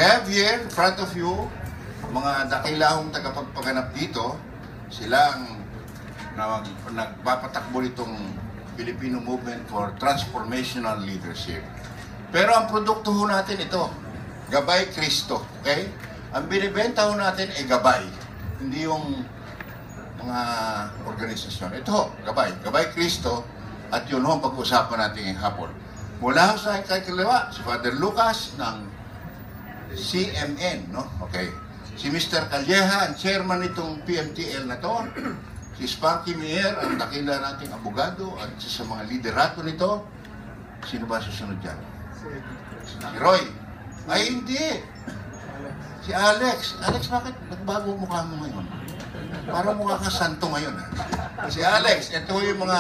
have here in front of you mga dakilahong tagapagpaganap dito. Sila ang nagpapatakbo nitong Filipino Movement for Transformational Leadership. Pero ang produkto ho natin ito, Gabay Kristo. Okay? Ang binibenta ho natin ay gabay. Hindi yung mga organisasyon. Ito ho, gabay. Gabay Kristo. At yun ho ang pag-uusapan natin ngayong hapon. Mula ho sa kay kaliwa, si Father Lucas ng CMN. No? Okay. Si Mr. Calleja, ang chairman nitong PMTL na to. Si Sparky Mier, ang dakila nating abogado at isa sa mga liderato nito. Sino ba susunod dyan? Si Roy. Ay, hindi. Si Alex. Alex, bakit nagbago mukha mo ngayon? Parang mukha ka santo ngayon. Si Alex, ito yung mga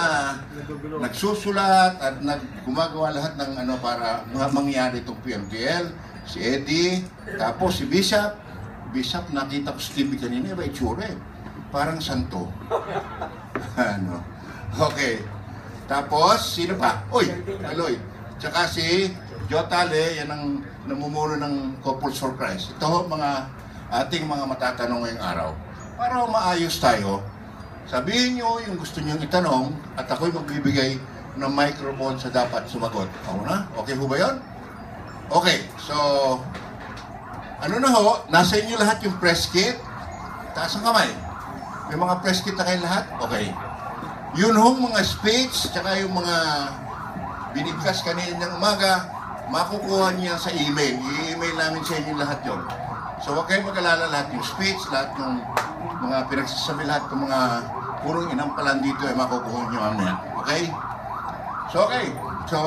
nagsusulat at gumagawa lahat ng para mangyari itong PMTL. Si Eddie, tapos si Bishop. Bishop, nakita ko si TV kanina, iba itsura eh. Parang santo. Ano? Okay. Tapos, sino pa? Uy, Aloy. Tsaka si Jotale, yan ang namumuno ng Couples for Christ. Ito ho, mga ating mga matatanong ngayong araw. Para maayos tayo, sabihin nyo yung gusto nyo itanong at ako'y magbibigay ng microphone sa dapat sumagot. Ako na? Okay ho ba yun? Okay, so ano na ho, nasa inyo lahat yung press kit. Taas ang kamay. May mga press kit na kayo lahat? Okay. Yun hong mga speech, tsaka yung mga binigkas kanina ng umaga, makukuha niya sa email. I-email namin sa inyo lahat yun. So huwag kayong mag-alala, lahat yung speech, lahat ng mga pinagsasabi, lahat ng mga purong inampalan dito ay makukuha niyo mamaya. Okay? So okay. So,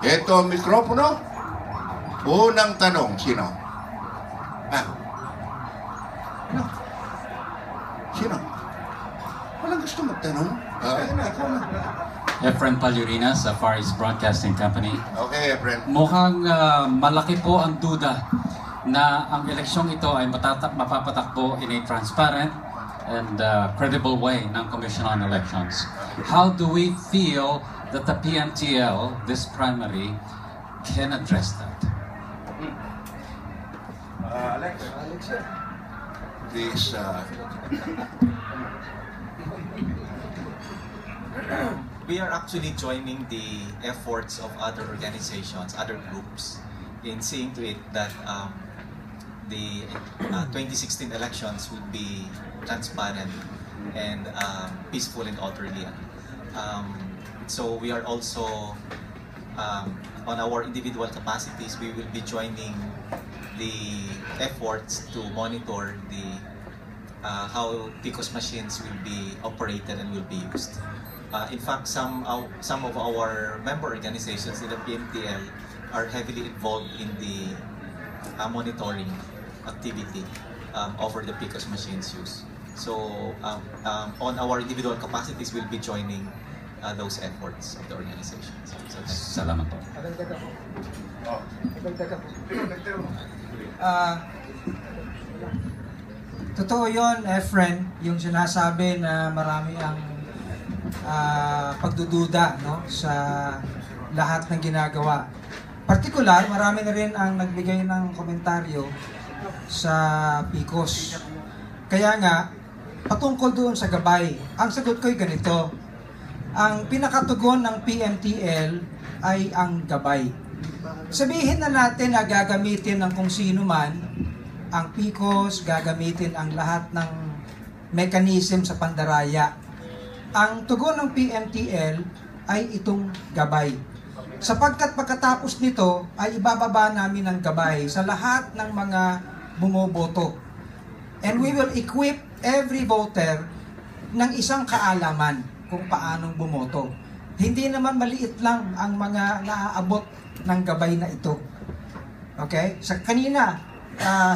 ito ang mikropono. Unang tanong, sino? Ano? Sino? Walang gusto magtanong? Efren Palurina sa Far East Broadcasting Company. Okay, Efren. Mukhang malaki po ang duda na ang eleksyong ito ay mapapatakbo in a transparent and credible way ng Commission on Elections. How do we feel that the PMTL, this primary, can address that? Alex, please. We are actually joining the efforts of other organizations, other groups, in seeing to it that the 2016 elections would be transparent and peaceful and orderly. So we are also, on our individual capacities, we will be joining the efforts to monitor the how PCOS machines will be operated and will be used. In fact, some of our member organizations in the PMTL are heavily involved in the monitoring activity over the PCOS machines use. So on our individual capacities, we'll be joining those efforts of the organizations. So, salamat po. Totoo yun, Efren, yung sinasabi na marami ang pagdududa, no, sa lahat ng ginagawa. Partikular, marami na rin ang nagbigay ng komentaryo sa PCOS. Kaya nga, patungkol doon sa gabay, ang sagot ko'y ganito. Ang pinakatugon ng PMTL ay ang gabay. Sabihin na natin na gagamitin ng kung sino man ang PCOS, gagamitin ang lahat ng mechanism sa pandaraya. Ang tugon ng PMTL ay itong gabay. Sapagkat pagkatapos nito ay ibababa namin ang gabay sa lahat ng mga bumoboto. And we will equip every voter ng isang kaalaman kung paanong bumoto. Hindi naman maliit lang ang mga naaabot ng gabay na ito. Okay? Sa kanina,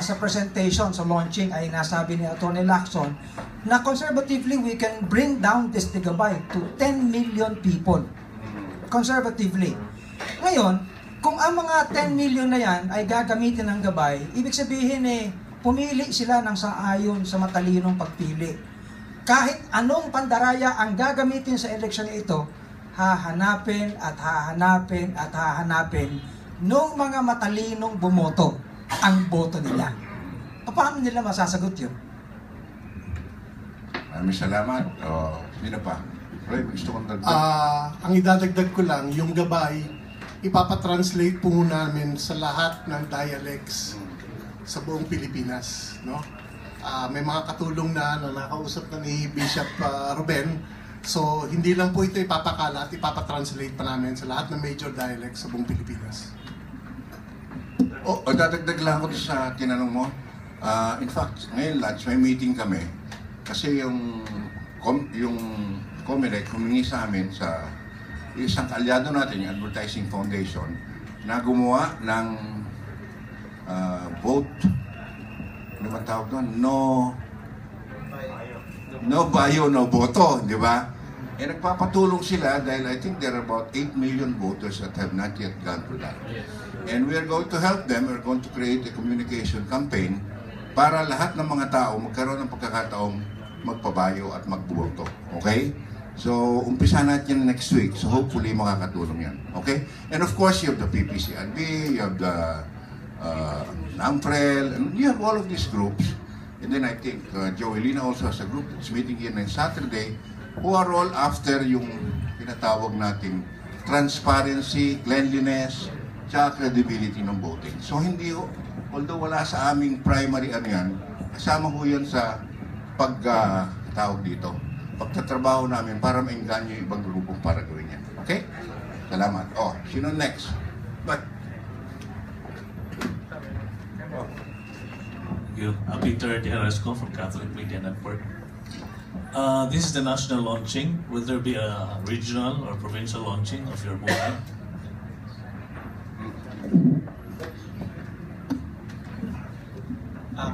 sa presentation, sa launching, ay nasabi ni Atty. Lacson na conservatively we can bring down this gabay to 10 million people. Conservatively. Ngayon, kung ang mga 10 million na yan ay gagamitin ng gabay, ibig sabihin pumili sila ng sang-ayon sa matalinong pagpili. Kahit anong pandaraya ang gagamitin sa eleksyon ito, hahanapin at hahanapin at hahanapin nung mga matalinong bumoto. ang boto nila. Paano nila masasagot yun? Maraming salamat. Sino pa? Roy, gusto kong dagdag. Ang idadagdag ko lang, yung gabay, ipapatranslate po namin sa lahat ng dialects sa buong Pilipinas. No? May mga katulong na nakausap na ni Bishop Ruben. So, hindi lang po ito ipapakalat, ipapatranslate pa namin sa lahat ng major dialects sa buong Pilipinas. Dadagdag lang ako sa tinanong mo. In fact, ngayon lunch, may meeting kami. Kasi yung Comelec humingi sa amin sa isang kalyado natin, yung Advertising Foundation, na gumawa ng vote, ano ba tawag doon? No bio, no boto, di ba? Nagpapatulong sila dahil I think there are about 8 million voters that have not yet gone through that. And we are going to help them. We're going to create a communication campaign para lahat ng mga tao magkaroon ng pagkakataong magpabayo at magboto. Okay? So, umpisa natin next week. So, hopefully, makakatulong yan. Okay? And of course, you have the PPCNB, you have the NAMFREL, and you have all of these groups. And then I think Joelina also has a group that's meeting here next Saturday who are all after yung pinatawag nating transparency, cleanliness, tsaka credibility ng voting. So hindi ho, although wala sa aming primary yan, kasama ho yan sa pagtawag dito, pagtatrabaho namin para maingganyo yung ibang grupong para gawin yan. Okay? Salamat. Sino next? Peter Presscon from Catholic Media Network. This is the national launching. Will there be a regional or provincial launching of your movement?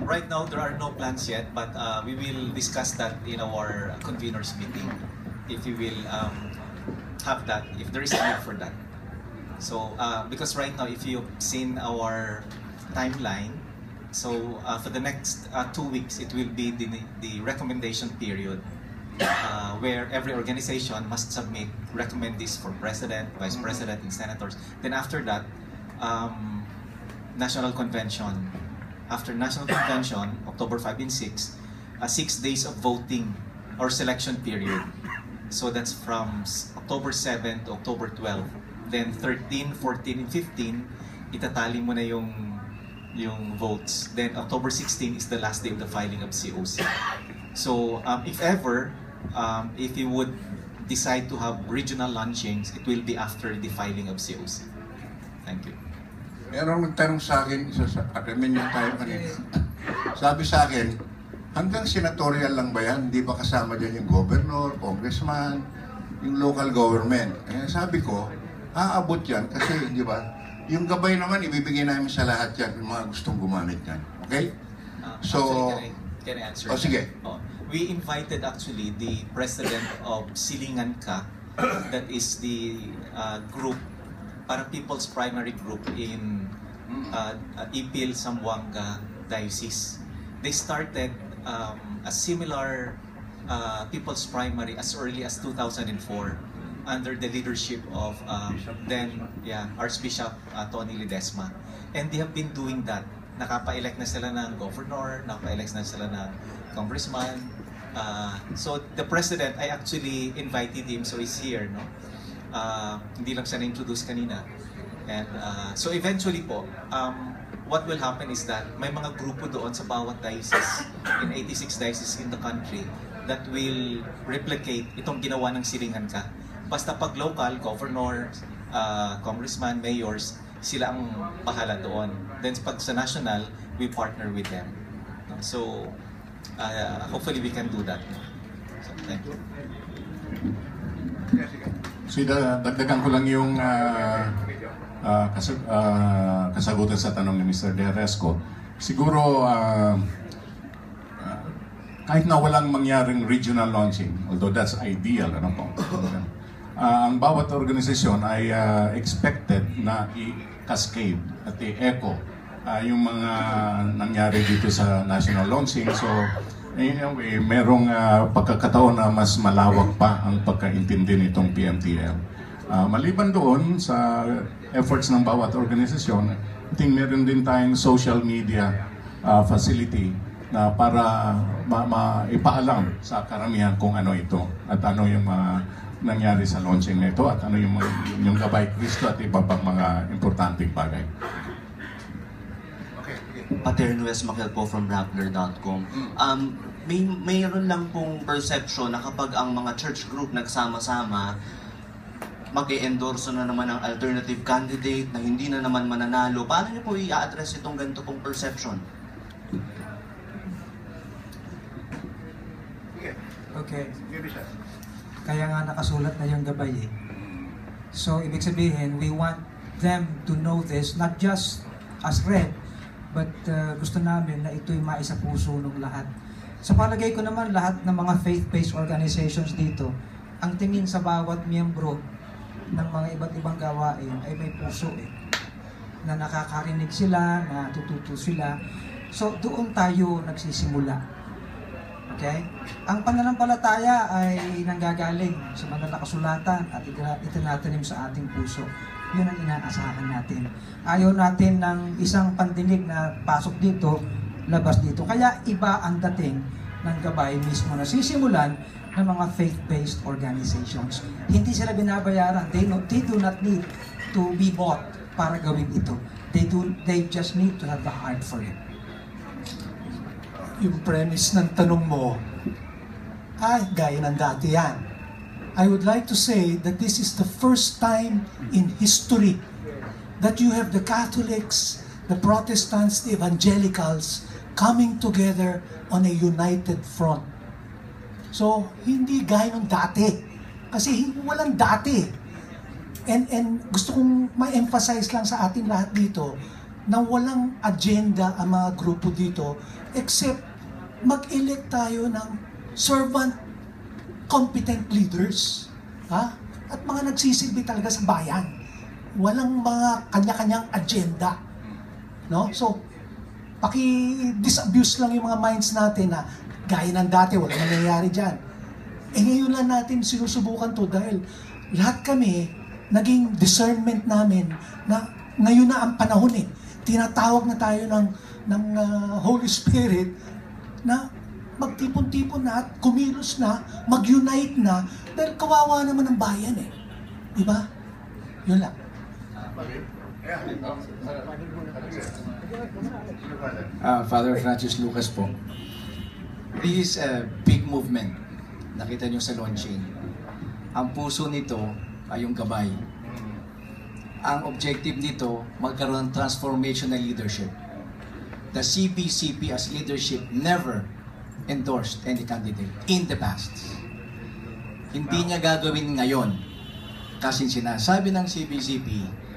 Right now, there are no plans yet, but we will discuss that in our conveners meeting. If we will have that, if there is a need for that. So, because right now, if you've seen our timeline, so for the next 2 weeks, it will be the recommendation period where every organization must submit, recommend this for president, vice president, and senators. Then after that, national convention. After national convention, October 5 and 6, 6 days of voting or selection period. So that's from October 7 to October 12. Then 13, 14, and 15, itatali mo na yung votes. Then October 16 is the last day of the filing of COC. So if ever, if you would decide to have regional launchings, it will be after the filing of COC. Thank you. Meron nagtanong sa akin, agreement niya tayo kanina. Sabi sa akin, hanggang senatorial lang ba yan? Hindi ba kasama dyan yung governor, congressman, yung local government? Sabi ko, aabot yan kasi, di ba, yung gabay naman, ibibigay namin sa lahat yan, yung mga gustong gumamit yan. Okay? So, actually, can I answer? Sige. We invited actually the president of Silingan Ka, that is the group, parang People's Primary Group in Ipil, Zamboanga Diocese. They started a similar People's Primary as early as 2004 under the leadership of Archbishop Tony Ledesma. And they have been doing that. Nakapa-elect na sila ng governor, nakapa-elect na sila ng congressman. So the president, I actually invited him, so he's here, no? Hindi lang siya na-introduce kanina. And so eventually po, what will happen is that may mga grupo doon sa bawat diocese, in 86 dioceses in the country, that will replicate itong ginawa ng Silingan Ka. Basta pag local, governor, congressman, mayors, sila ang bahala doon. Then pag sa national, we partner with them. So hopefully we can do that. So, thank you. Dagdagan ko lang yung kasagutan sa tanong ni Mr. Deresco. Siguro, kahit na walang mangyaring regional launching, although that's ideal, ang bawat organisasyon ay expected na i-cascade at i-echo yung mga nangyari dito sa national launching. So, anyway, merong pagkakataon na mas malawak pa ang pagkaintindi nitong PMTL. Maliban doon sa efforts ng bawat organisasyon, I think meron din tayong social media facility na para ipaalam sa karamihan kung ano ito at ano yung nangyari sa launching na ito at ano yung Gabay Cristo at iba pang mga importanteng bagay. Paterno S. Makel po from Rappler.com. Mayroon lang pong perception na kapag ang mga church group nagsama-sama, mag-e-endorso na naman ang alternative candidate na hindi na naman mananalo. Paano niyo po i-address itong ganito pong perception? Okay. Kaya nga nakasulat na yung gabay eh. So, ibig sabihin, we want them to know this, not just as read, but gusto namin na ito'y maisa puso ng lahat. Sa palagay ko naman, lahat ng mga faith-based organizations dito, ang tingin sa bawat miyembro ng mga iba't ibang gawain ay may puso eh. Na nakakarinig sila, na tututo sila. So, doon tayo nagsisimula. Okay? Ang pananampalataya ay nanggagaling sa mga nakasulatan at itinatanim sa ating puso. Yun ang inaasahan natin. Ayaw natin ng isang pandinig na pasok dito, labas dito. Kaya iba ang dating ng gabay mismo na sisimulan ng mga faith-based organizations. Hindi sila binabayaran. They do not need to be bought para gawin ito. They just need to have the heart for it. Yung premise ng tanong mo, ay, gaya ng dati yan. I would like to say that this is the first time in history that you have the Catholics, the Protestants, the Evangelicals coming together on a united front. So, hindi gaya ng dati. Kasi walang dati. And gusto kong ma-emphasize lang sa ating lahat dito na walang agenda ang mga grupo dito except mag-elect tayo ng servant competent leaders, ha? At mga nagsisilbi talaga sa bayan. Walang mga kanya-kanyang agenda. No? So, paki-disabuse lang yung mga minds natin na gaya ng dati, walang nangyayari dyan. Eh ngayon lang natin sinusubukan to dahil lahat kami, naging discernment namin na ngayon na ang panahon eh. Tinatawag na tayo ng Holy Spirit na magtipon-tipon na at kumilos na, mag-unite na, dahil kawawa naman ang bayan eh. Diba? Yun lang. Father Francis Lucas po. This is a big movement. Nakita nyo sa launching. Ang puso nito ay yung gabay. Ang objective nito, magkaroon ng transformational leadership. The CBCP as leadership never endorsed any candidate in the past. Hindi niya gagawin ngayon. Kasi sinasabi ng CBCP,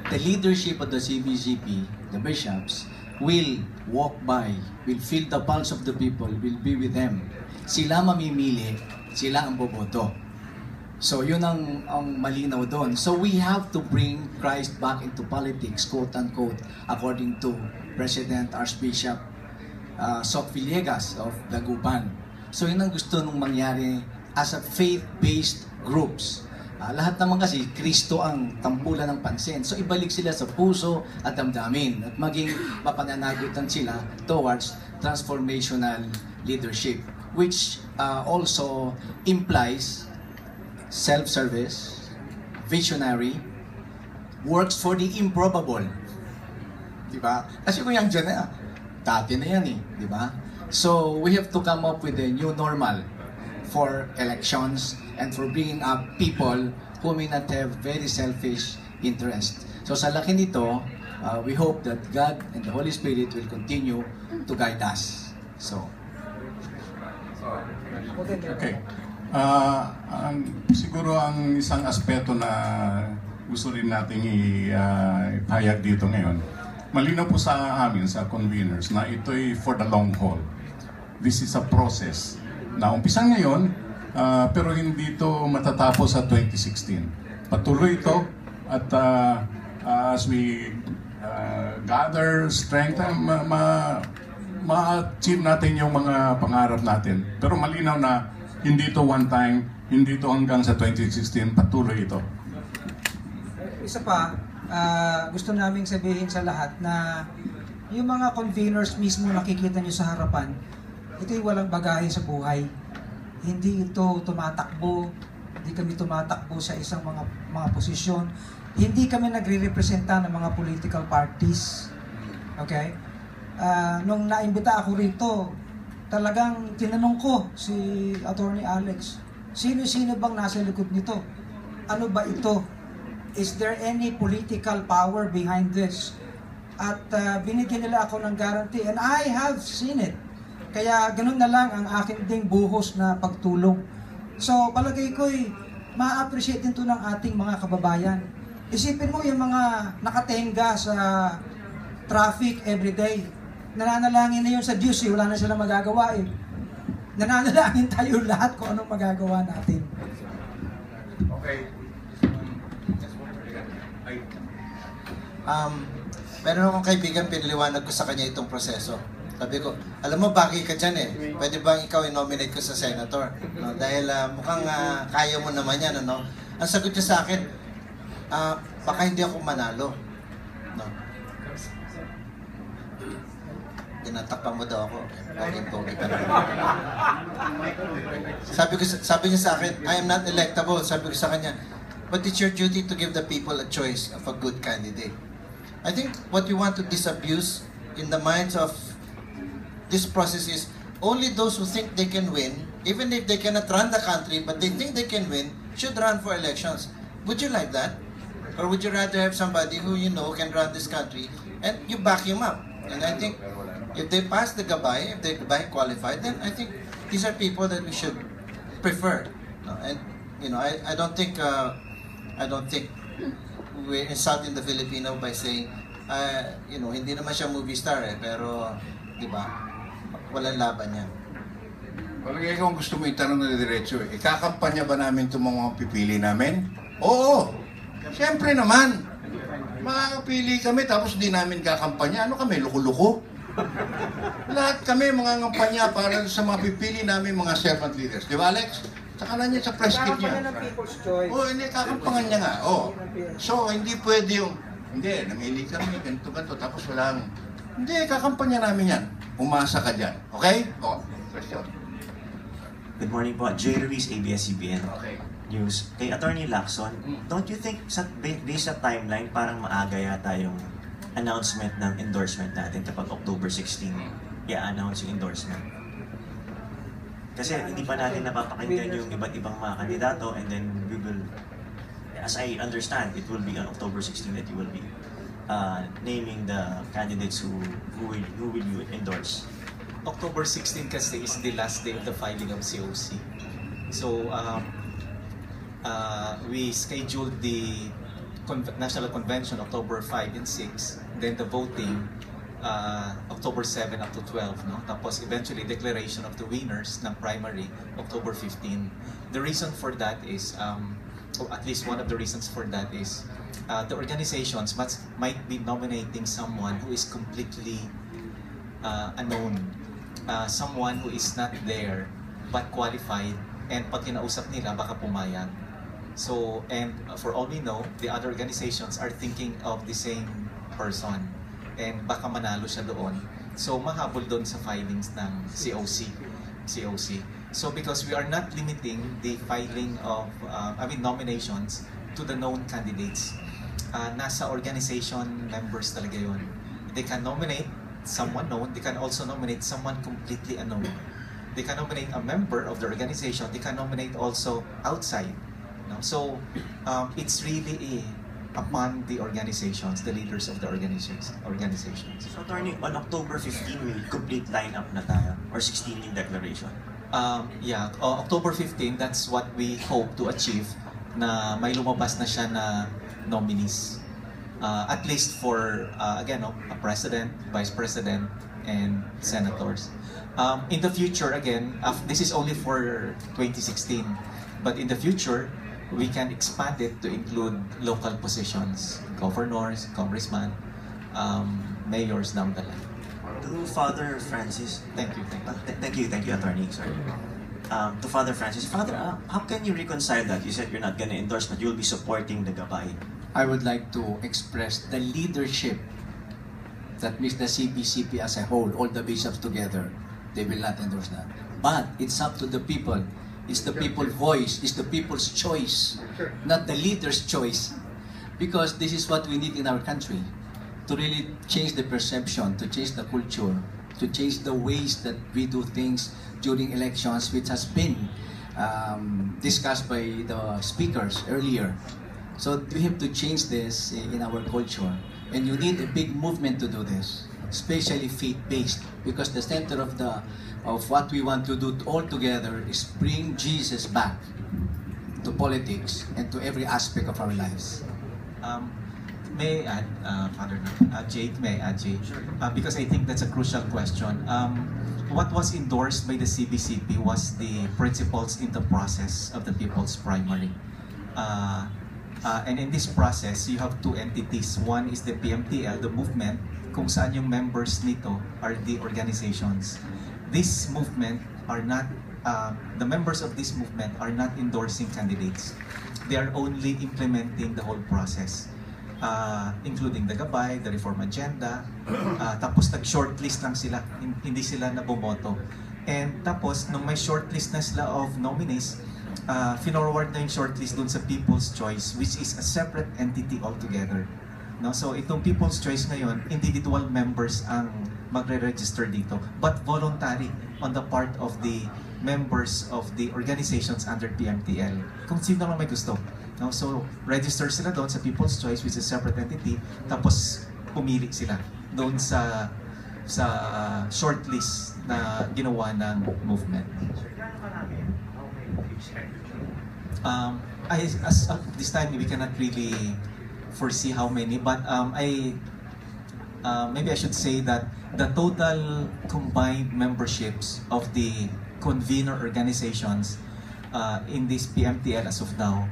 the leadership of the CBCP, the bishops, will walk by, will feel the pulse of the people, will be with them. Sila mamimili, sila ang boboto. So yun ang malinaw doon. So we have to bring Christ back into politics, quote-unquote, according to President Archbishop Soc Villegas of Dagupan. So yun ang gusto nung mangyari as a faith-based groups. Lahat naman kasi, Kristo ang tampulan ng pansin. So ibalik sila sa puso at damdamin at maging mapananagutan sila towards transformational leadership, which also implies self-service, visionary, works for the improbable. Diba? Kasi kung yan dyan na, dati na yan eh. Diba? So, we have to come up with a new normal for elections and for bringing up people who may not have very selfish interest. So, sa laki nito, we hope that God and the Holy Spirit will continue to guide us. So, okay. Siguro ang isang aspeto na gusto rin nating ipahayag dito ngayon, malinaw po sa amin, sa conveners, na ito'y for the long haul. This is a process na umpisan ngayon, pero hindi ito matatapos sa 2016. Patuloy ito at as we gather strength, ma-achieve natin yung mga pangarap natin. Pero malinaw na hindi ito one time, hindi ito hanggang sa 2016, patuloy ito. isa pa, gusto naming sabihin sa lahat na yung mga conveners mismo nakikita nyo sa harapan, ito'y walang bagahe sa buhay. Hindi ito tumatakbo, hindi kami tumatakbo sa isang mga posisyon. Hindi kami nagre-representa ng mga political parties. Okay? Nung naimbita ako rito, talagang tinanong ko si Attorney Alex, sino-sino bang nasa likod nito? Ano ba ito? Is there any political power behind this? At binigyan nila ako ng guarantee and I have seen it. Kaya ganun na lang ang aking ding buhos na pagtulong. So palagay ko'y ma-appreciate din ito ng ating mga kababayan. Isipin mo yung mga nakatenga sa traffic everyday. Nananalangin na yun sa Diyos, wala na silang magagawa eh. Nananalangin tayo lahat kung anong magagawa natin. Okay. Meron akong kaibigan, piniliwanag ko sa kanya itong proseso. Sabi ko, alam mo, bagay ka dyan eh. Pwede bang ikaw i-nominate ko sa senator? No? Dahil mukhang kaya mo naman yan. Ano? Ang sagot niya sa akin, baka hindi ako manalo. No? Tinatakpan mo daw ako. Pogi ka naman. Sabi niya sa akin, I am not electable. Sabi ko sa kanya, but it's your duty to give the people a choice of a good candidate. I think what we want to disabuse in the minds of this process is only those who think they can win, even if they cannot run the country, but they think they can win, should run for elections. Would you like that? Or would you rather have somebody who you know can run this country and you back him up? And I think if they pass the gabay, if they gabay qualified, then I think these are people that we should prefer. And you know, I don't think we're insulting the Filipino by saying, you know, hindi naman siya movie star eh, pero, di ba, walang laban yan. Palagay ko kung gusto mo itanong na diretso, ikakampanya ba namin itong mga pipili namin? Oo! Siyempre naman! Makakapili kami tapos di namin kakampanya. Ano kami, luko-luko? Lahat kami mga ngampanya para sa mga pipili namin mga servant leaders. Di ba, Alex? Saka na niya sa press kit niya. Ng People's Choice. Oo, hindi, kakampangan niya nga. Oo. So, hindi pwede yung, hindi, namili kami, ganito, tapos walang, hindi, kakampanya namin yan. Umasa ka dyan. Okay? Oo. Question. Good morning po. Jay Ruiz, ABS-CBN Okay. News. Kay Attorney Lacson, don't you think, based sa timeline, parang maaga yata yung announcement ng endorsement natin kapag October 16, i-announce yung endorsement? Kasi hindi pa natin napapakinggan yung iba't ibang mga kandidato, and then we will, as I understand, it will be on October 16 that you will be naming the candidates who will you endorse. October 16 kasi is the last day of the filing of COC. So, we scheduled the National Convention October 5 and 6, then the voting October 7 up to 12, no? Tapos eventually declaration of the winners ng primary October 15. The reason for that is, or at least one of the reasons for that is, the organizations might be nominating someone who is completely unknown, someone who is not there but qualified, and pag kinausap nila baka pumayag. So, and for all we know, the other organizations are thinking of the same person, and baka manalo siya doon. So, mahabol doon sa filings ng COC. So, because we are not limiting the filing of, nominations to the known candidates. Nasa organization members talaga yun. They can nominate someone known, they can also nominate someone completely unknown. They can nominate a member of the organization, they can nominate also outside. No? So, it's really upon the organizations, the leaders of the organizations. So, Attorney, on October 15, will complete lineup na tayo? Or 16 yung declaration? October 15, that's what we hope to achieve, na may lumabas na siya na nominees. At least for, again, a president, vice president, and senators. In the future, again, this is only for 2016, but in the future, we can expand it to include local positions, governors, congressmen, mayors down the line. To Father Francis, Thank you. thank you, Attorney. Sorry. To Father Francis, Father, how can you reconcile that? You said you're not going to endorse, but you'll be supporting the gabay. I would like to express the leadership that makes the CBCP as a whole, all the bishops together, they will not endorse that. But it's up to the people. It's the people's voice. It's the people's choice, not the leader's choice. Because this is what we need in our country, to really change the perception, to change the culture, to change the ways that we do things during elections, which has been discussed by the speakers earlier. So we have to change this in our culture. And you need a big movement to do this, especially faith-based, because the center of what we want to do all together is bring Jesus back to politics and to every aspect of our lives. May I add, Father Jade, may I add, Jade? Because I think that's a crucial question. What was endorsed by the CBCP was the principles in the process of the People's Primary. And in this process, you have two entities. One is the PMTL, the movement, kung saan yung members nito are the organizations. This movement are not, the members of this movement are not endorsing candidates. They are only implementing the whole process, including the gabay, the reform agenda, tapos nag-shortlist lang sila, hindi sila nabumoto. And tapos, nung may shortlist na sila of nominees, finorward na yung shortlist dun sa People's Choice, which is a separate entity altogether. No? So itong People's Choice ngayon, individual members ang magre-register dito, but voluntary on the part of the members of the organizations under PMTL. Kung sino lang may gusto. No? So register sila doon sa People's Choice, which is a separate entity, tapos pumili sila doon sa shortlist na ginawa ng movement. As of this time, we cannot really foresee how many, but maybe I should say that the total combined memberships of the convener organizations in this PMTL as of now,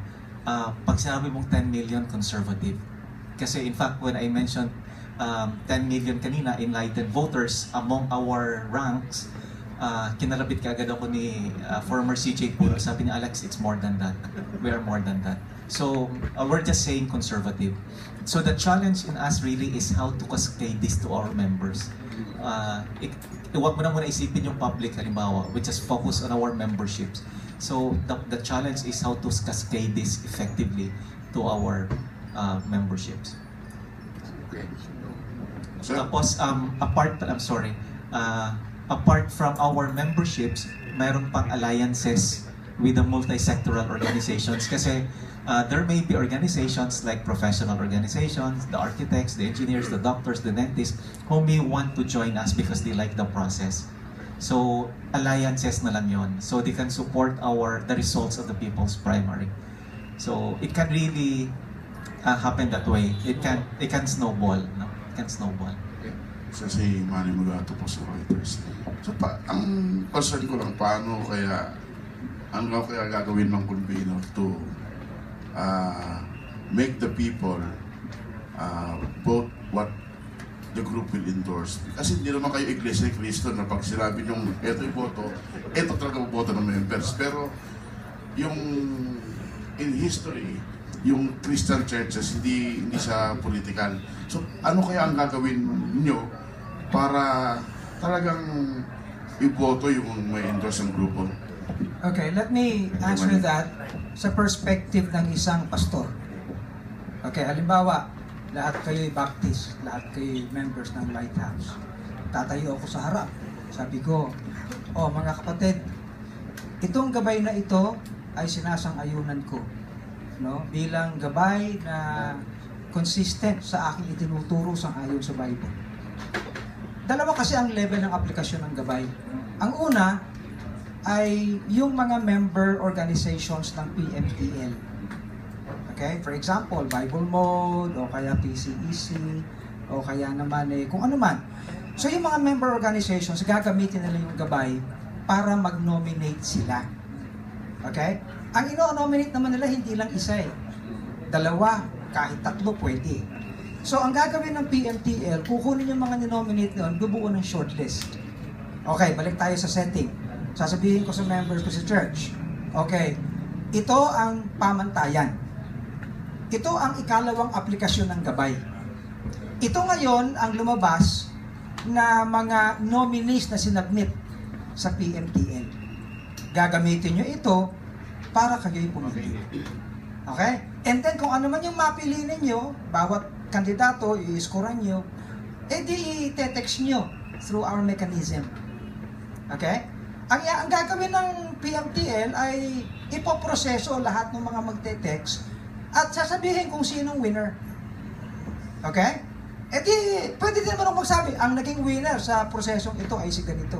pag sinabi mong 10 million conservative. Kasi in fact, when I mentioned 10 million kanina, enlightened voters among our ranks, kinalabit kaagad ako ni former CJ Puro. Sabi ni Alex, it's more than that. We are more than that. So, we're just saying conservative. So the challenge in us really is how to cascade this to our members. Huwag mo na muna isipin yung public, halimbawa, we just focus on our memberships. So the challenge is how to cascade this effectively to our memberships. Okay. So, tapos, apart from our memberships, mayroon pang alliances with the multi-sectoral organizations kasi there may be organizations like professional organizations, the architects, the engineers, the doctors, the dentists who may want to join us because they like the process. So alliances na lang yun. So they can support the results of the People's Primary. So it can really happen that way. It can snowball. No? It can snowball. So si Manny Magato po sa Reuters. So ang concern ko lang, paano kaya, ano kaya gagawin ng convener to make the people vote what the group will endorse? Kasi hindi naman kayo Iglesia ni Cristo na pag sinabi nyo, eto yung boto, eto talaga ang boto ng members. Pero yung in history, yung Christian churches, hindi siya political. So ano kaya ang gagawin nyo para talagang iboto yung may endorse ng grupo? Okay, let me answer that sa perspective ng isang pastor. Okay, halimbawa, lahat kayo'y Baptist, lahat kayo'y members ng Lighthouse. Tatayo ako sa harap. Sabi ko, mga kapatid, itong gabay na ito ay sinasang-ayunan ko. No? Bilang gabay na consistent sa aking itinuturo sang-ayon sa Bible. Dalawa kasi ang level ng aplikasyon ng gabay. Ang una ay yung mga member organizations ng PMTL. Okay? For example, Bible Mode, o kaya PCEC, o kaya naman kung ano man. So yung mga member organizations, gagamitin nila yung gabay para mag-nominate sila. Okay? Ang ino-nominate naman nila hindi lang isa dalawa, kahit tatlo pwede. So ang gagawin ng PMTL, kukunin yung mga ninominate noon, bubuo ng shortlist. Okay, balik tayo sa setting. Sasabihin ko sa members ko sa church, okay, ito ang pamantayan. ito ang ikalawang aplikasyon ng gabay. Ito ngayon ang lumabas na mga nominees na sinabmit sa PMTL. Gagamitin nyo ito para kayo'y pumili. Okay? And then kung ano man yung mapili ninyo, bawat kandidato, i-scorean nyo, edi i-text nyo through our mechanism. Okay? Ang gagawin ng PMTL ay ipoproseso lahat ng mga magte-text at sasabihin kung sinong winner. Okay? E di, pwede din naman akong magsabi, ang naging winner sa prosesong ito ay si ganito.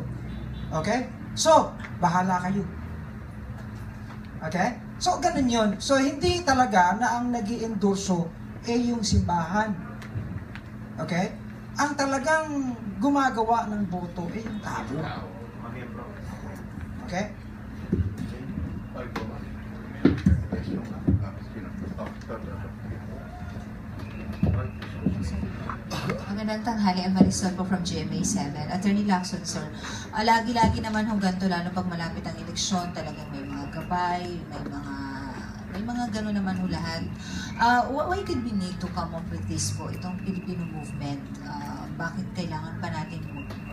Okay? So, bahala kayo. Okay? So, ganun yun. So, hindi talaga na ang nag-i-endorso ay yung simbahan. Okay? Ang talagang gumagawa ng boto ay yung tao. Okay? Magandang tanghali, ang Marisol po from GMA7. Attorney Lacson, sir. Lagi-lagi naman hong ganito, lalo pag malapit ang eleksyon, talagang may mga gabay, may mga gano'n naman ho lahat. Why did we need to come up with this po, itong Filipino movement? Bakit kailangan pa natin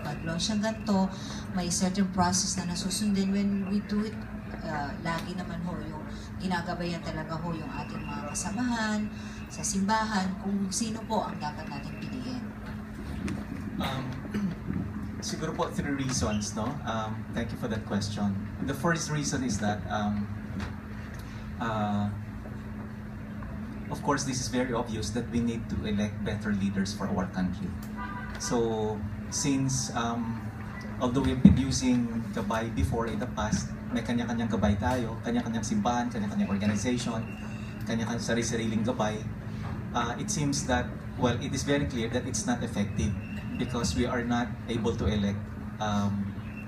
mag-launch ng ganito? May certain process na nasusundin when we do it. Lagi naman ho yung ginagabayan talaga ho yung ating mga kasamahan sa simbahan kung sino po ang dapat natin piliin. Siguro po 3 reasons, no? Thank you for that question. The first reason is that of course, this is very obvious that we need to elect better leaders for our country. So, since although we've been using gabay before in the past, may kanya-kanyang gabay tayo, kanya-kanyang simbahan, kanya-kanyang organization, kanya-kanyang sarili-sariling gabay. It seems that, well, it is very clear that it's not effective because we are not able to elect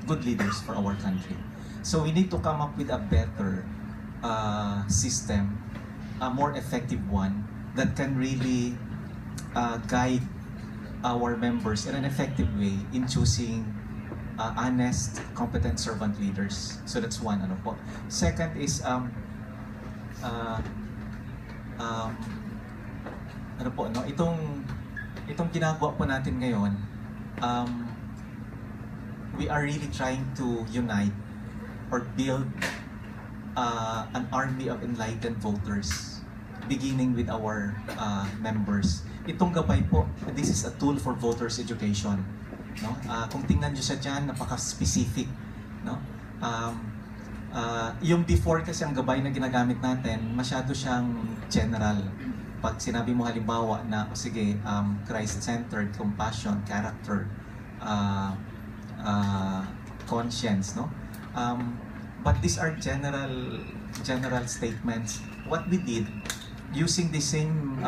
good leaders for our country. So we need to come up with a better system, a more effective one that can really guide our members in an effective way in choosing honest, competent servant leaders. So that's one. Ano po. Second is ano po, no? Itong ginagawa po natin ngayon, we are really trying to unite or build an army of enlightened voters, beginning with our members. Itong gabay po, this is a tool for voters education. No? Kung tingnan nyo siya dyan, napaka-specific. No? Yung before kasi ang gabay na ginagamit natin, masyado siyang general. Pag sinabi mo halimbawa na, sige, Christ-centered, compassion, character, conscience, no? But these are general statements. What we did, using the same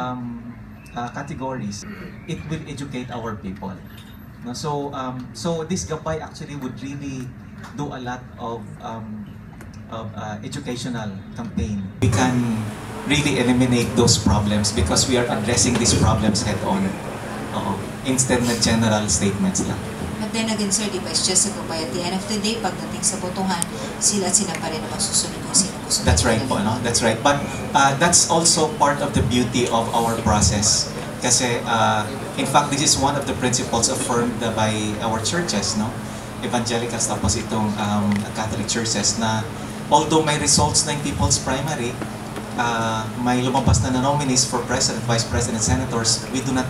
categories, it will educate our people. No? So this gabay actually would really do a lot of educational campaign. We can really eliminate those problems because we are addressing these problems head on. Instead na general statements lang. But then again, sir, di ba, it's just a gabay. At the end of the day, pagdating sa botohan, sila pa rin naman susunod kung sino gusto. That's right po, no? That's right. But that's also part of the beauty of our process. Kasi, in fact, this is one of the principles affirmed by our churches, no? Evangelicals tapos itong Catholic churches na although may results na yung People's Primary, may lumabas na nominees for President, Vice President, Senators, we do not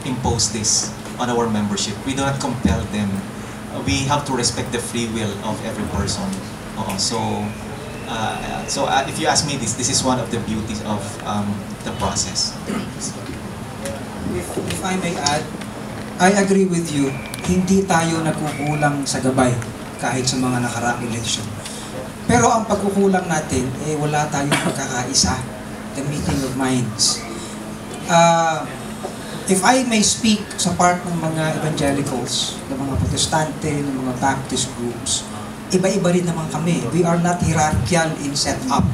impose this on our membership. We do not compel them. We have to respect the free will of every person. So if you ask me, this is one of the beauties of the process. If I may add, I agree with you. Hindi tayo nagkukulang sa gabay kahit sa mga nakaraang election. Pero ang pagkukulang natin, wala tayong pagkakaisa. The meeting of minds. If I may speak sa part ng mga evangelicals, ng mga protestante, ng mga Baptist groups, iba-iba rin naman kami. We are not hierarchical in setup.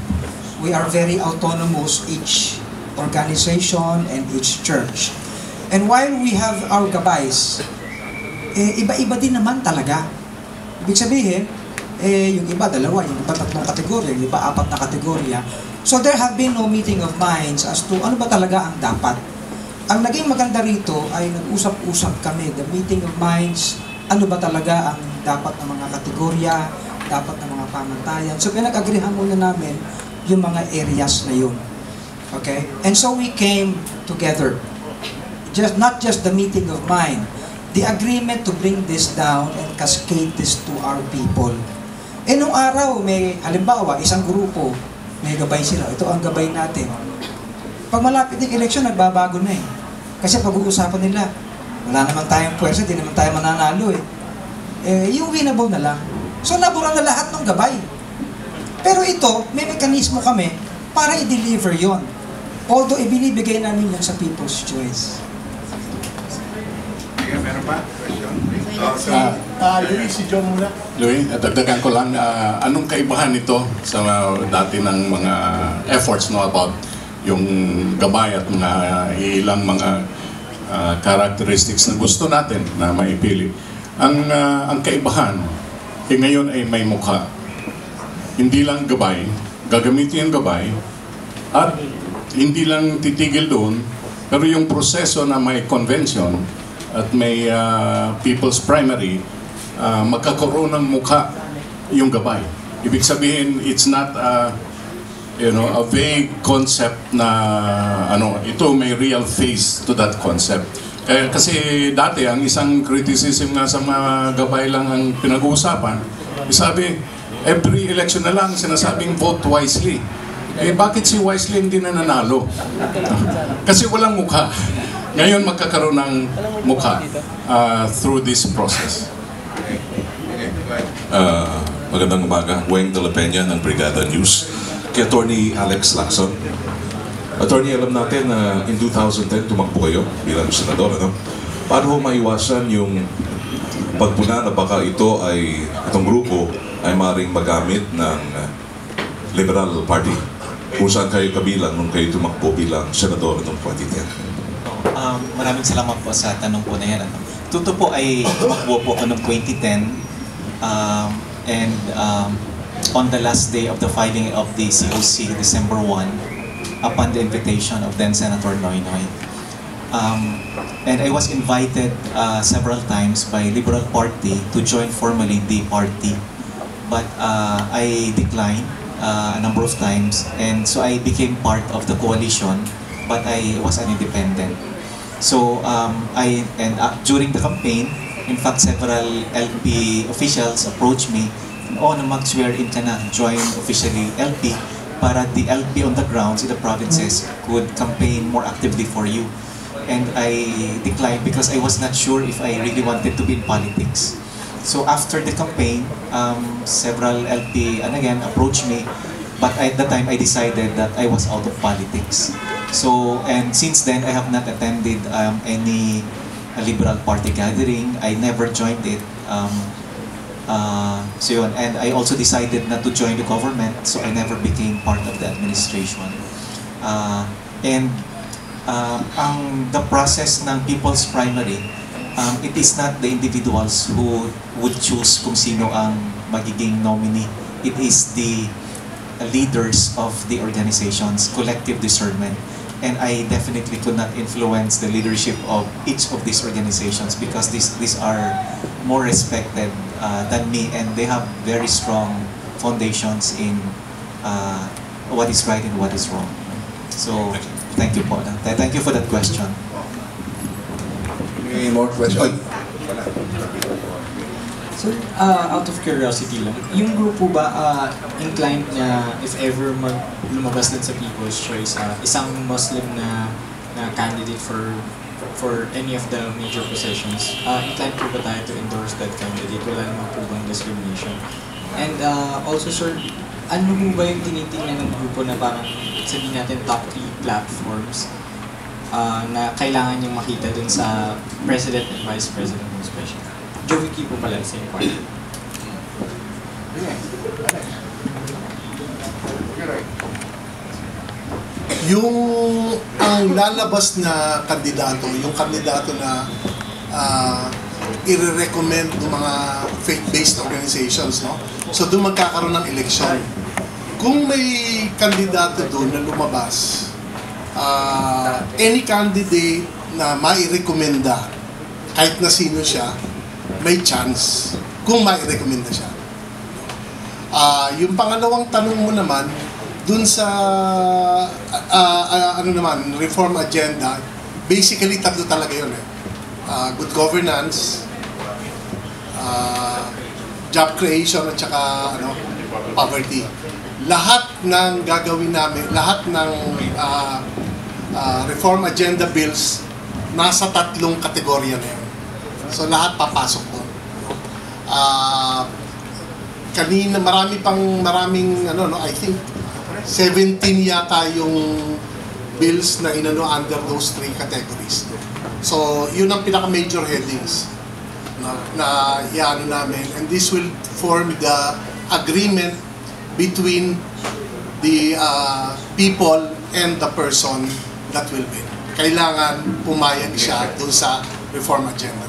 We are very autonomous, each organization and each church. And while we have our gabays, iba-iba din naman talaga. Ibig sabihin, Yung iba, dalawa, yung iba, 3 kategorya, yung iba, 4 na kategorya. So there have been no meeting of minds as to ano ba talaga ang dapat. Ang naging maganda rito ay nag-usap-usap kami, the meeting of minds, ano ba talaga ang dapat ng mga kategorya, dapat ng mga pamantayan. So pinag-agreehan muna namin yung mga areas na yun. Okay? And so we came together. Not just the meeting of mind, the agreement to bring this down and cascade this to our people. Nung araw, may halimbawa, isang grupo, may gabay sila. Ito ang gabay natin. Pag malapit ng eleksyon, nagbabago na eh. Kasi pag-uusapan nila, wala naman tayong pwersa, di naman tayo mananalo eh. Yung winnable na lang. So nabura na lahat ng gabay. Pero ito, may mekanismo kami para i-deliver yon. Although ibinibigay namin yan sa people's choice. Meron pa? Question? Louis, si John muna. Louis, dagdagan ko lang, anong kaibahan nito sa dati ng mga efforts about yung gabay at mga ilang mga characteristics na gusto natin na maipili. Ang kaibahan, ngayon ay may mukha. Hindi lang gabay, gagamitin yung gabay, at hindi lang titigil doon, pero yung proseso na may convention at may people's primary, magkakaroon ng mukha yung gabay. Ibig sabihin, it's not a vague concept na ito may real face to that concept. Kasi dati, ang isang criticism nga sa mga gabay lang ang pinag-uusapan, sabi, every election na lang sinasabing vote wisely. Bakit si Wisely hindi na nanalo? Kasi walang mukha. Ngayon magkakaroon ng mukha through this process. Magandang umaga. Weng de la Peña ng Brigada News. Kay Attorney Alex Lacson. Attorney, alam natin na in 2010 tumakbo kayo bilang senador. Paano ho maiwasan yung pagpuna na baka itong grupo ay maaaring magamit ng Liberal Party? Kung saan kayo kabilang nung kayo tumakbo bilang senador noong 2010? Maraming salamat po sa tanong po na yan. Totoo po ay tumakbo po ako noong 2010 and on the last day of the filing of the COC, December 1, upon the invitation of then Senator Noynoy. And I was invited several times by Liberal Party to join formally the party. But I declined a number of times, and so I became part of the coalition, but I was an independent. So during the campaign, in fact, several LP officials approached me, mag-swear in ka na, join officially LP, para the LP on the grounds in the provinces could campaign more actively for you. And I declined because I was not sure if I really wanted to be in politics. So after the campaign, several LP again approached me, but at the time I decided that I was out of politics. So, and since then I have not attended any Liberal Party gathering. I never joined it. So yun, and I also decided not to join the government, so I never became part of the administration. The process ng People's Primary, it is not the individuals who would choose kung sino ang magiging nominee. It is the leaders of the organizations, collective discernment. And I definitely could not influence the leadership of each of these organizations because these are more respected than me, and they have very strong foundations in what is right and what is wrong. So, thank you po. Thank you for that question. Any more questions? So, out of curiosity lang, yung grupo ba inclined na if ever lumabas din sa People's Choice, isang Muslim na candidate for any of the major positions, inclined po ba tayo to endorse that candidate? Wala naman po bang discrimination? And also sir, ano po ba yung tinitingnan ng grupo na parang sabihin natin top 3 platforms na kailangan yung makita dun sa President and Vice President especially? Joey po pala, same party. Ang lalabas na kandidato, yung kandidato na i-recommend ng mga faith-based organizations, no? So doon magkakaroon ng election. Kung may kandidato doon na lumabas, any candidate na mai-recommenda, kahit na sino siya, may chance kung mai-recommenda siya. Yung pangalawang tanong mo naman, dun sa reform agenda, basically tatlo talaga yun. Good governance, job creation, at saka poverty. Lahat ng gagawin namin, lahat ng reform agenda bills, nasa tatlong kategorya na yun. So lahat papasok doon. Kanina maraming I think 17 yata yung bills na under those three categories. So yun ang pinaka major headings na iano namin, and this will form the agreement between the people and the person that will win. Kailangan pumayag siya dun sa reform agenda.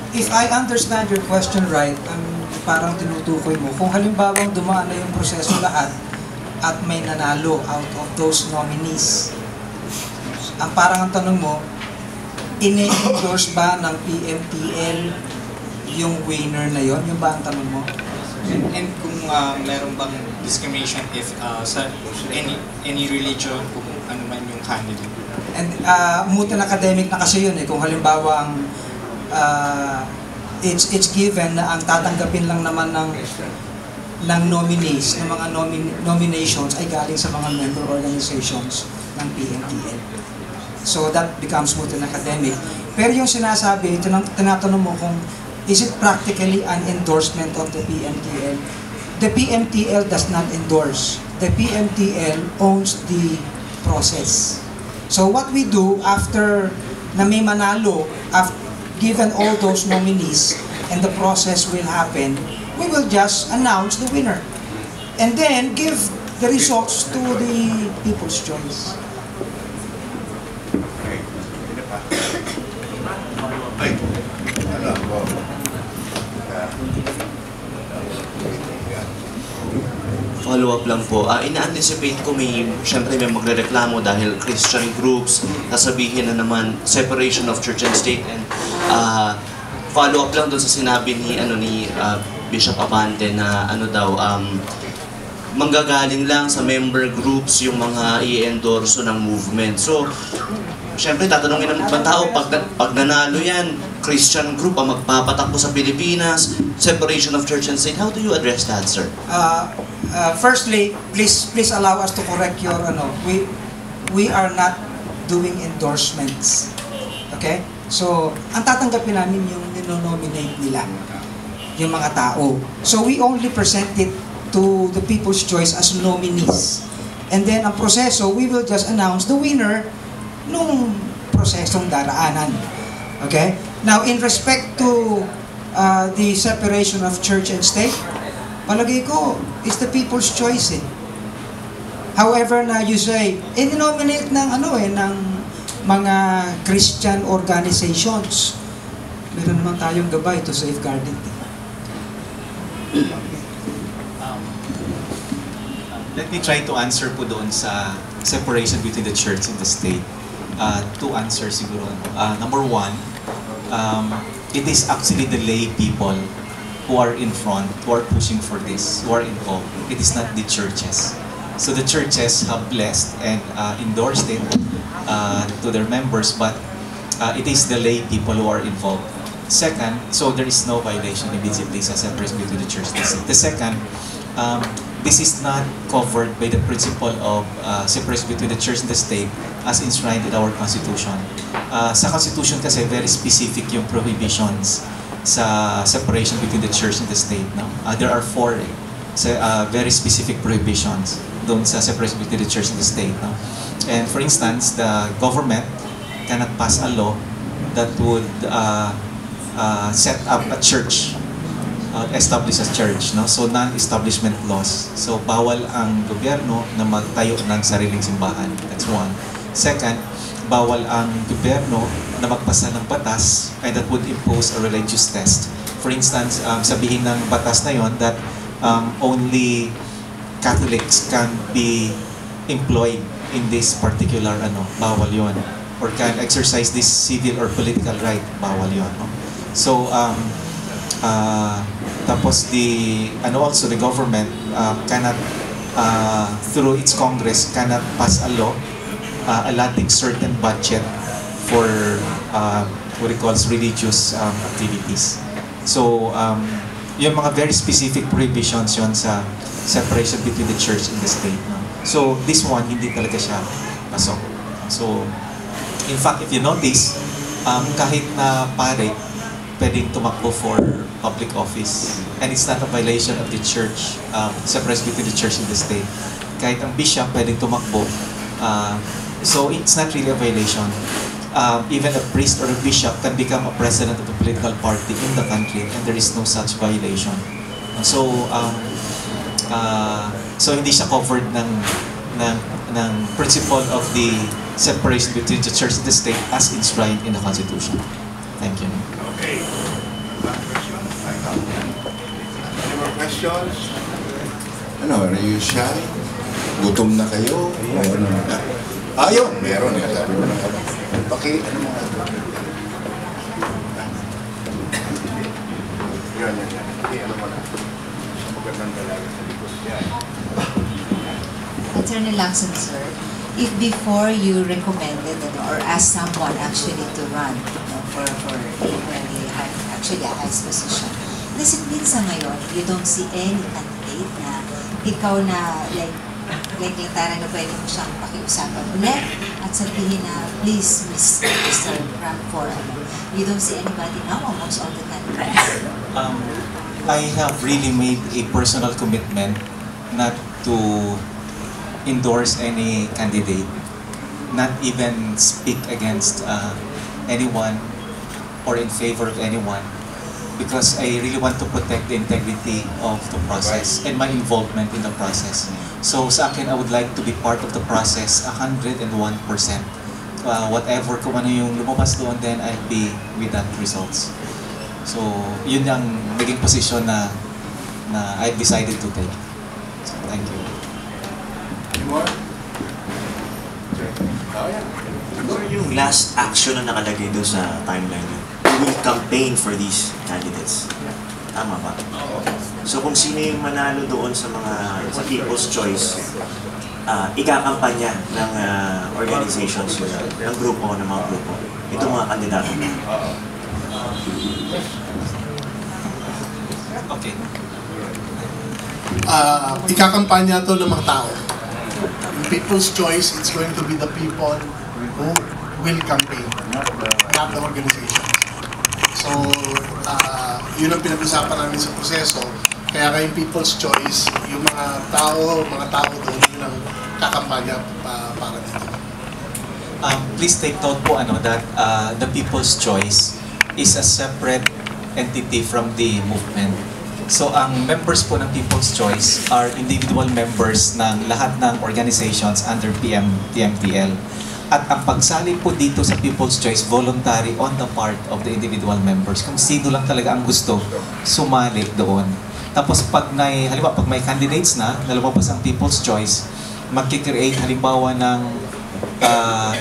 If I understand your question right, parang tinutukoy mo, kung halimbawa dumaan na yung proseso lahat at may nanalo out of those nominees, ang parang ang tanong mo, ine-endorse ba ng PMTL yung winner na yon? Yung ba ang tanong mo? And kung meron bang discrimination if sa any religion, kung ano man yung candidate? And moot and academic na kasi yun kung halimbawa ang it's given na ang tatanggapin lang naman ng nominees, ng mga nominations ay galing sa mga member organizations ng PMTL. So that becomes moot and academic. Pero yung sinasabi, tinatanong mo kung is it practically an endorsement of the PMTL? The PMTL does not endorse. The PMTL owns the process. So what we do after na may manalo, given all those nominees and the process will happen, we will just announce the winner. And then give the results to the people's choice. Follow-up lang po. Ina-anticipate ko syempre may magrereklamo dahil Christian groups, nasabihin na naman separation of church and state, and follow-up lang doon sa sinabi ni Bishop Abante na manggagaling lang sa member groups yung mga i-endorso ng movement. So, syempre tatanungin ng ibang tao, pag nanalo yan, Christian group ang magpapatakbo sa Pilipinas, separation of church and state. How do you address that, sir? Firstly, please allow us to correct your we are not doing endorsements. Okay? So, ang tatanggapin namin yung nino-nominate nila, yung mga tao. So, we only present it to the people's choice as nominees. And then, ang proseso, we will just announce the winner nung prosesong daraanan. Okay? Now, in respect to the separation of church and state, palagay ko, it's the people's choice However, na you say, i-nominate ng ng mga Christian organizations. Meron naman tayong gabay to safeguard it. Let me try to answer po doon sa separation between the church and the state. Two answers siguro. Number one, it is actually the lay people who are in front, who are pushing for this, who are involved. It is not the churches. So the churches have blessed and endorsed it to their members, but it is the lay people who are involved. Second, so there is no violation immediately sa separation between the church and the state. The second, this is not covered by the principle of separation between the church and the state as enshrined in our Constitution. Sa Constitution kasi very specific yung prohibitions sa separation between the church and the state. No? There are four very specific prohibitions doon sa separation between the church and the state. No? And for instance, the government cannot pass a law that would set up a church, establish a church, no? So non-establishment laws. So bawal ang gobyerno na magtayo ng sariling simbahan. That's one. Second, bawal ang gobyerno na magpasa ng batas and that would impose a religious test. For instance, sabihin ng batas na yon that only Catholics can be employed in this particular bawal yon, or can exercise this civil or political right, bawal yon. No? So tapos also the government cannot through its Congress cannot pass a law allotting certain budget for what it calls religious activities. So yung mga very specific prohibitions yon sa separation between the church and the state. No? So this one hindi talaga siya pasok. So in fact, if you notice, kahit na pare pwedeng tumakbo for public office, and it's not a violation of the church, separation between the church and the state. Kahit ang bishop pwedeng tumakbo, so it's not really a violation. Even a priest or a bishop can become a president of a political party in the country, and there is no such violation. So so hindi siya covered ng principle of the separation between the church and the state as enshrined in the Constitution. Thank you. Okay. Any more questions? Are you shy? Gutom na kayo? Yun, meron eh. Sabi ko na ano mga Yan. Ano mo na? Sa magandang dalaga sa likod yan. Attorney Lacson, sir, if before you recommended or asked someone actually to run for a highest position, does it mean sa ngayon you don't see any candidate na ikaw na like lantaran na pwede mo siyang pakiusapan ulit at sabihin na please Mr. run for you don't see anybody now amongst all the candidates? I have really made a personal commitment not to endorse any candidate, not even speak against anyone or in favor of anyone, because I really want to protect the integrity of the process and my involvement in the process. So sa akin, I would like to be part of the process 101%. Whatever kung ano yung lumabas doon, then I'll be with that results. So yun yung naging position na I've decided to take. So thank you. More? Siguro yung last action na nakalagay doon sa timeline yun, we will campaign for these candidates. Tama ba? So kung sino yung manalo doon sa People's Choice, ikakampanya ng organizations yun, ng grupo, ng mga grupo. Itong mga kandidato. Okay. Ikakampanya to ng mga tao. In People's Choice, it's going to be the people who will campaign, not the organizations. So, yun ang pinag-usapan namin sa proseso. Kaya kayong People's Choice, yung mga tao doon, yun ang kakampanya para dito. Please take note po that the People's Choice is a separate entity from the movement. So ang members po ng People's Choice are individual members ng lahat ng organizations under PMTL. At ang pagsali po dito sa People's Choice, voluntary on the part of the individual members. Kung sino lang talaga ang gusto, sumali doon. Tapos pag may candidates na lumabas ang People's Choice, magkikreate halimbawa ng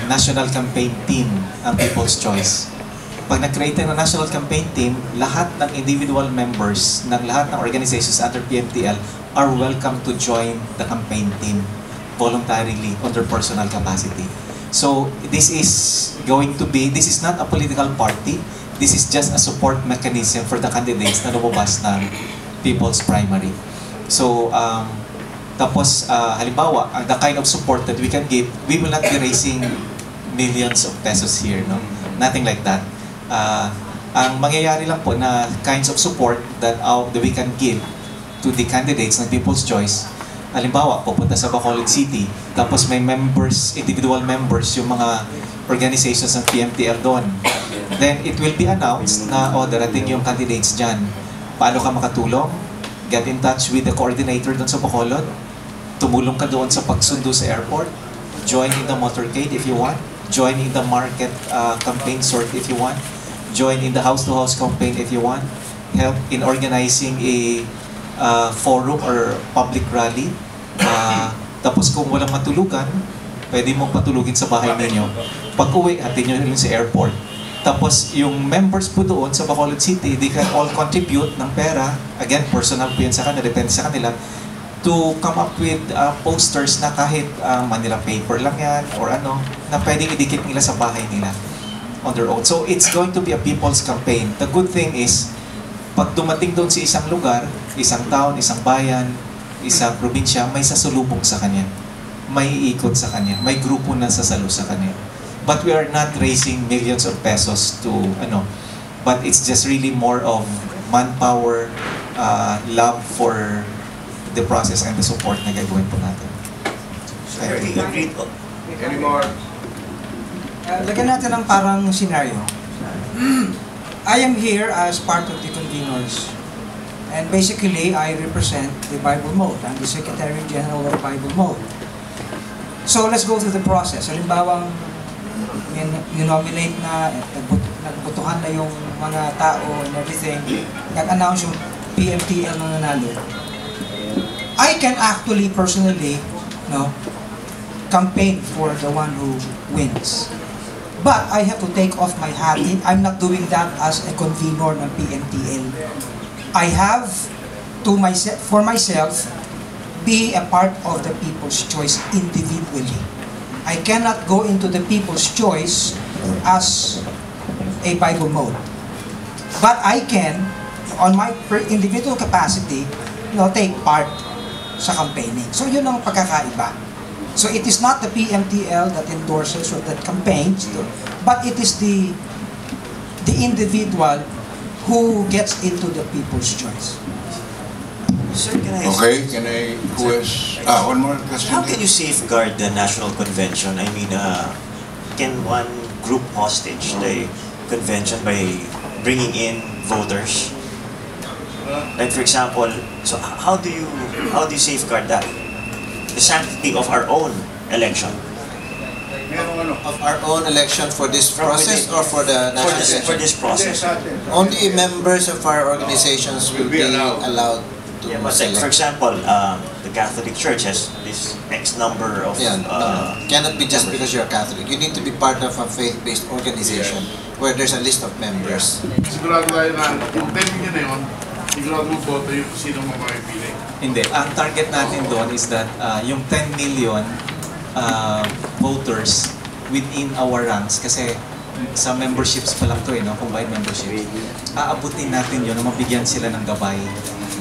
national campaign team ang People's Choice. Pag nag-create ng national campaign team, lahat ng individual members ng lahat ng organizations under PMTL are welcome to join the campaign team voluntarily on their personal capacity. So this is not a political party, this is just a support mechanism for the candidates na lumabas ng People's Primary. So tapos halimbawa, the kind of support that we can give, we will not be raising millions of pesos here, no? Nothing like that. Ang mangyayari lang po na kinds of support that we can give to the candidates ng People's Choice, halimbawa, pupunta sa Bacolod City, tapos may members, individual members, yung mga organizations ng PMTL doon. Then, it will be announced na, darating yung candidates dyan. Paano ka makatulong? Get in touch with the coordinator doon sa Bacolod. Tumulong ka doon sa pagsundo sa airport. Join in the motorcade if you want. join in the market campaign sort if you want, join in the house-to-house campaign if you want, help in organizing a forum or public rally. Tapos kung walang matulugan, pwede mong patulugin sa bahay ninyo. Pag uwi, hatid nyo rin sa airport. Tapos yung members po doon sa Bacolod City, they can all contribute ng pera. Again, personal po yun sa kanila, depende sa kanila, to come up with posters na kahit Manila paper lang yan or ano, na pwedeng idikit nila sa bahay nila on their own. So it's going to be a people's campaign. The good thing is, pag dumating doon sa isang lugar, isang town, isang bayan, isang probinsya, may sasalubong sa kanya. May iikot sa kanya. May grupo na sasalo sa kanya. But we are not raising millions of pesos to, but it's just really more of manpower, love for the process and the support na gagawin po natin. Any more? Lagyan natin ng parang scenario. I am here as part of the conveners. And basically, I represent the Bible Mode. I'm the Secretary General of Bible Mode. So let's go through the process. Halimbawang nominate na, nagbotohan na yung mga tao and everything, nag-announce yung PMTL na nanalo. I can actually personally campaign for the one who wins. But I have to take off my hat. I'm not doing that as a convener ng PMTL. I have to for myself be a part of the People's Choice individually. I cannot go into the People's Choice as a Bible Mode. But I can, on my individual capacity, take part sa campaigning. So yun ang pagkakaiba. So it is not the PMTL that endorses or that campaigns, but it is the individual who gets into the People's Choice. Sir, one more question. How can you safeguard the National Convention? I mean, can one group hostage the convention by bringing in voters? Like for example, so how do you safeguard that? The sanctity of our own election. Of our own election for this process or for the national for this process. Only members of our organizations will be allowed to select. For example, the Catholic Church has this X number of... cannot be just because you're a Catholic. You need to be part of a faith-based organization where there's a list of members. Sigurado tayo na yung 10 million na yun, sigurado mo boto yung sino mo makipili. Hindi. Ang target natin doon is that yung 10 million voters within our ranks, kasi sa memberships pa lang to combined membership, aabutin natin yun na mabigyan sila ng gabay,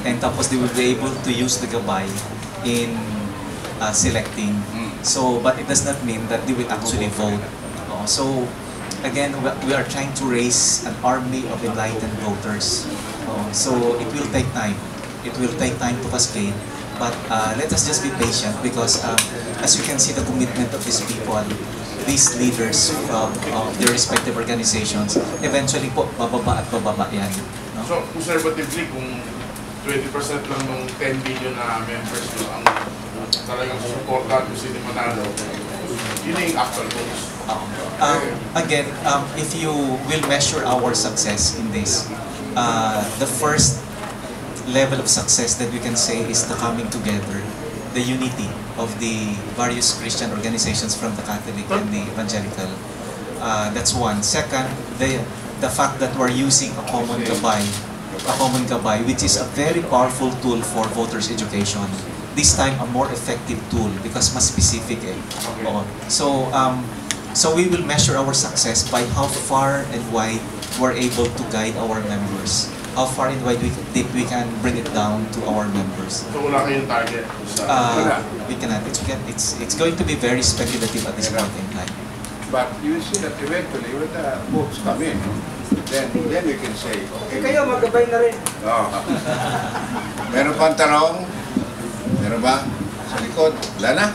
and tapos they will be able to use the gabay in selecting. So, but it does not mean that they will actually vote. So again, we are trying to raise an army of enlightened voters. So it will take time. It will take time to cascade. But let us just be patient because as you can see the commitment of these people, these leaders of their respective organizations, eventually po, bababa at bababa yan. So, conservatively, kung 20% lang ng 10 billion na members ang talagang supportan kung sino manalo, yun yung actual votes. Again, if you will measure our success in this, the first level of success that we can say is the coming together, the unity of the various Christian organizations from the Catholic and the Evangelical. That's one. Second, the fact that we're using a common gabay, which is a very powerful tool for voters' education. This time, a more effective tool because mas specific So we will measure our success by how far and wide we're able to guide our members. How far and wide we can bring it down to our members. So wala kayong target? We cannot. It's going to be very speculative at this point in time. But you see that eventually when the votes come in, then we can say, okay. Kayo magabay na rin. Meron pang tanong? Meron ba? Sa likod? Wala na?